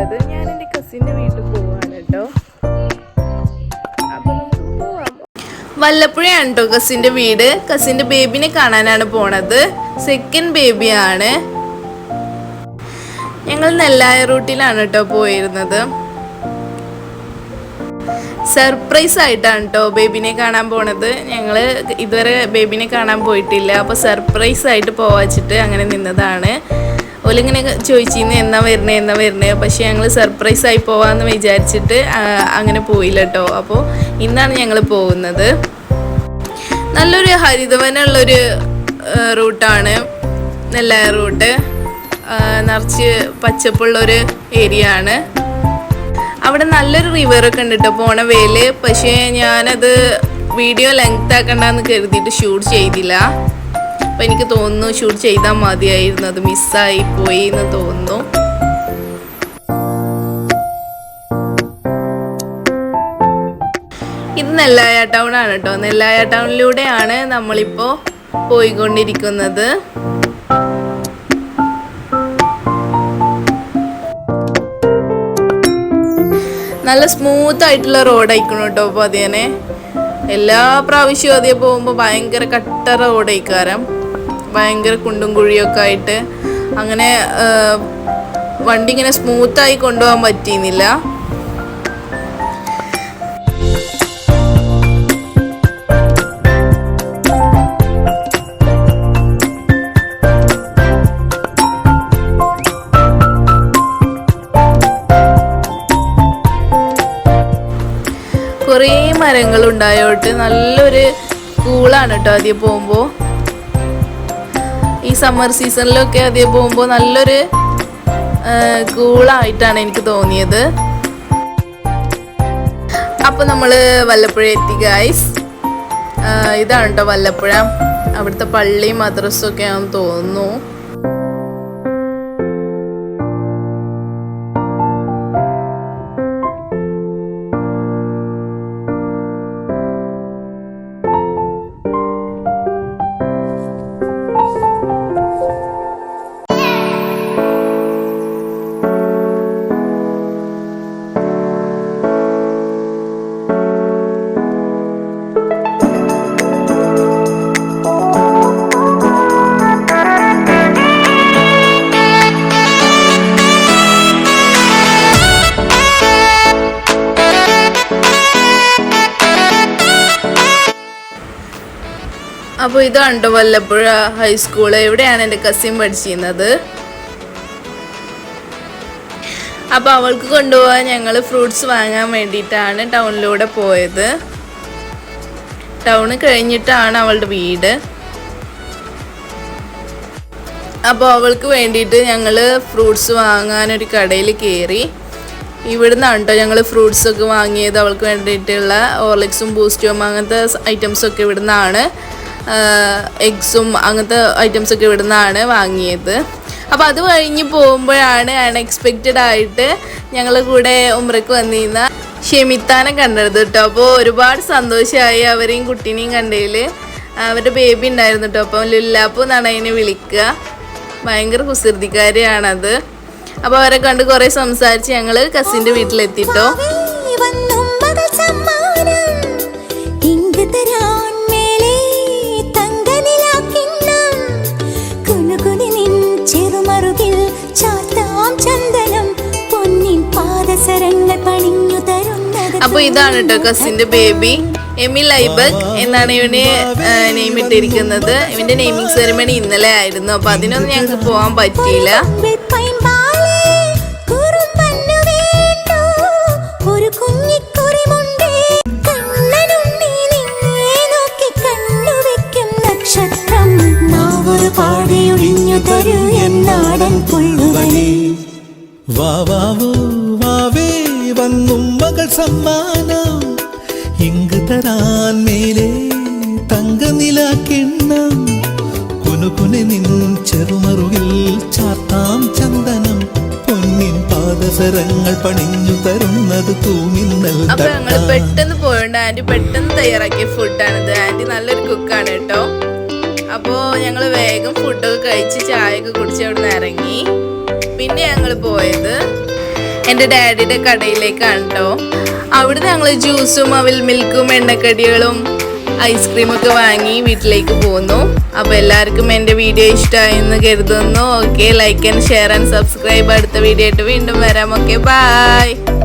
പോയിട്ടുള്ളത്. ഞാൻ എൻ്റെ കസിൻ്റെ വീട്ടിൽ പോവാണ് കേട്ടോ. അപ്പോൾ നമുക്ക് പോവാം. വല്ലപ്പുഴയാണ് കേട്ടോ കസിൻ്റെ വീട്. കസിൻ്റെ ബേബിനെ കാണാനാണ് പോണത്. സെക്കൻഡ് ബേബിയാണ്. ഞങ്ങൾ നെല്ലായ റൂട്ടിലാണ് കേട്ടോ പോയിരുന്നത്. സർപ്രൈസ് ആയിട്ടാണ് കേട്ടോ ബേബിനെ കാണാൻ പോണത്. ഞങ്ങൾ ഇതുവരെ ബേബിനെ കാണാൻ പോയിട്ടില്ല. അപ്പോൾ സർപ്രൈസ് ആയിട്ട് പോവാച്ചിട്ട് അങ്ങനെ നിന്നതാണ്. ഓലിങ്ങനെ ചോദിച്ചിരുന്നു എന്നാ വരുന്നേ. പക്ഷേ ഞങ്ങൾ സർപ്രൈസ് ആയി പോവാമെന്ന് വിചാരിച്ചിട്ട് അങ്ങനെ പോയില്ല കേട്ടോ. അപ്പോൾ ഇന്നാണ് ഞങ്ങൾ പോകുന്നത്. നല്ലൊരു ഹരിതവനുള്ളൊരു റൂട്ടാണ് നെല്ലായ റൂട്ട്. നിറച്ച് പച്ചപ്പുള്ളൊരു ഏരിയ ആണ്. അവിടെ നല്ലൊരു റിവറൊക്കെ ഉണ്ട് കേട്ടോ പോണ വേല്. പക്ഷേ ഞാനത് വീഡിയോ ലെങ്ത് ആക്കണ്ടെന്ന് കരുതിയിട്ട് ഷൂട്ട് ചെയ്തില്ല. അപ്പം എനിക്ക് തോന്നുന്നു ഷൂട്ട് ചെയ്താൽ മതിയായിരുന്നു. അത് മിസ്സായി പോയി എന്ന് തോന്നുന്നു. ഇത് നെല്ലായ ടൗൺ ആണ് കേട്ടോ. നെല്ലായ ടൗണിലൂടെയാണ് നമ്മളിപ്പോൾ പോയിക്കൊണ്ടിരിക്കുന്നത്. നല്ല സ്മൂത്ത് ആയിട്ടുള്ള റോഡായിക്കണം കേട്ടോ. അപ്പോൾ അതിനെ എല്ലാ പ്രാവശ്യവും അതേ പോകുമ്പോൾ ഭയങ്കര കട്ട റോഡായിക്കാരം. ഭയങ്കര കുണ്ടും കുഴിയൊക്കെ ആയിട്ട് അങ്ങനെ വണ്ടി ഇങ്ങനെ സ്മൂത്തായി കൊണ്ടുപോകാൻ പറ്റിയിരുന്നില്ല. കുറേ മരങ്ങളുണ്ടായോട്ട് നല്ലൊരു കൂളാണ് കേട്ടോ ആദ്യം പോകുമ്പോൾ. ഈ സമ്മർ സീസണിലൊക്കെ ആദ്യം പോകുമ്പോൾ നല്ലൊരു കൂളായിട്ടാണ് എനിക്ക് തോന്നിയത്. അപ്പോൾ നമ്മൾ വല്ലപ്പുഴ എത്തി ഗൈസ്. ഇതാണ് കേട്ടോ വല്ലപ്പുഴ. അവിടുത്തെ പള്ളിയും മദ്രസും ഒക്കെ ആണെന്ന് തോന്നുന്നു. അപ്പോൾ ഇതാണ് കേട്ടോ വല്ലപ്പുഴ ഹൈസ്കൂള്. ഇവിടെയാണ് എൻ്റെ കസിൻ പഠിച്ചിരുന്നത്. അപ്പോൾ അവൾക്ക് കൊണ്ടുപോകാൻ ഞങ്ങൾ ഫ്രൂട്ട്സ് വാങ്ങാൻ വേണ്ടിയിട്ടാണ് ടൗണിലൂടെ പോയത്. ടൗണ് കഴിഞ്ഞിട്ടാണ് അവളുടെ വീട്. അപ്പോൾ അവൾക്ക് വേണ്ടിയിട്ട് ഞങ്ങൾ ഫ്രൂട്ട്സ് വാങ്ങാനൊരു കടയിൽ കയറി. ഇവിടുന്നാണ് കേട്ടോ ഞങ്ങൾ ഫ്രൂട്ട്സൊക്കെ വാങ്ങിയത്. അവൾക്ക് വേണ്ടിയിട്ടുള്ള ഹോർലിക്സും ബൂസ്റ്റും അങ്ങനത്തെ ഐറ്റംസൊക്കെ ഇവിടുന്നാണ്. എഗ്സും അങ്ങനത്തെ ഐറ്റംസൊക്കെ ഇവിടുന്നാണ് വാങ്ങിയത്. അപ്പോൾ അത് കഴിഞ്ഞ് പോകുമ്പോഴാണ് അൺഎക്സ്പെക്റ്റഡ് ആയിട്ട് ഞങ്ങൾ കൂടെ ഉംറയ്ക്ക് വന്നിരുന്ന ഷെമിത്താനെ കണ്ടത് കേട്ടോ. അപ്പോൾ ഒരുപാട് സന്തോഷമായി അവരെയും കുട്ടീനെയും കണ്ടതിൽ. അവരുടെ ബേബി ഉണ്ടായിരുന്നു കേട്ടോ. അപ്പം ലുല്ലാപ്പു എന്നാണ് അതിനെ വിളിക്കുക. ഭയങ്കര കുസൃതിക്കാരിയാണത്. അപ്പോൾ അവരെ കണ്ട് കുറേ സംസാരിച്ച് ഞങ്ങൾ കസിൻ്റെ വീട്ടിലെത്തിട്ടോ. അപ്പോൾ ഇതാണ് കേട്ടോ കസിൻ്റെ ബേബി. എമിൽ ഐബക് എന്നാണ് ഇവന് നെയിം ഇട്ടിരിക്കുന്നത്. ഇവൻ്റെ നെയിമിങ് സെറിമണി ഇന്നലെ ആയിരുന്നു. അപ്പോൾ അതിനൊന്നും ഞങ്ങൾക്ക് പോകാൻ പറ്റിയില്ല. സമ്മാനം ഇങ്ങ് തരാൻ മേലെ തങ്കനിലാക്കിണ്ണം കുനുകുനെ നിൻ ചെറുമറുകിൽ ചാത്താം ചന്ദനം പൊന്നിൻ പാദസരങ്ങൾ പണിഞ്ഞു തരുന്നത് തൂമിന്നൽ. അപ്പൊ ഞങ്ങള് പെട്ടെന്ന് പോയോണ്ട് ആന്റി പെട്ടെന്ന് തയ്യാറാക്കിയ ഫുഡാണിത്. ആന്റി നല്ലൊരു കുക്കാണ് കേട്ടോ. അപ്പോൾ ഞങ്ങൾ വേഗം ഫുഡൊക്കെ കഴിച്ച് ചായയൊക്കെ കുടിച്ച് അവിടെ നിന്ന് ഇറങ്ങി. പിന്നെ ഞങ്ങൾ പോയത് എൻ്റെ ഡാഡിയുടെ കടയിലേക്കാണ് കേട്ടോ. അവിടെ ഞങ്ങൾ ജ്യൂസും അവിൽ മിൽക്കും എണ്ണക്കടികളും ഐസ്ക്രീമൊക്കെ വാങ്ങി വീട്ടിലേക്ക് പോന്നു. അപ്പോൾ എല്ലാവർക്കും എൻ്റെ വീഡിയോ ഇഷ്ടമായെന്ന് കരുതുന്നു. Okay, like and share and subscribe. അടുത്ത വീഡിയോ ആയിട്ട് വീണ്ടും വരാം. Okay, by.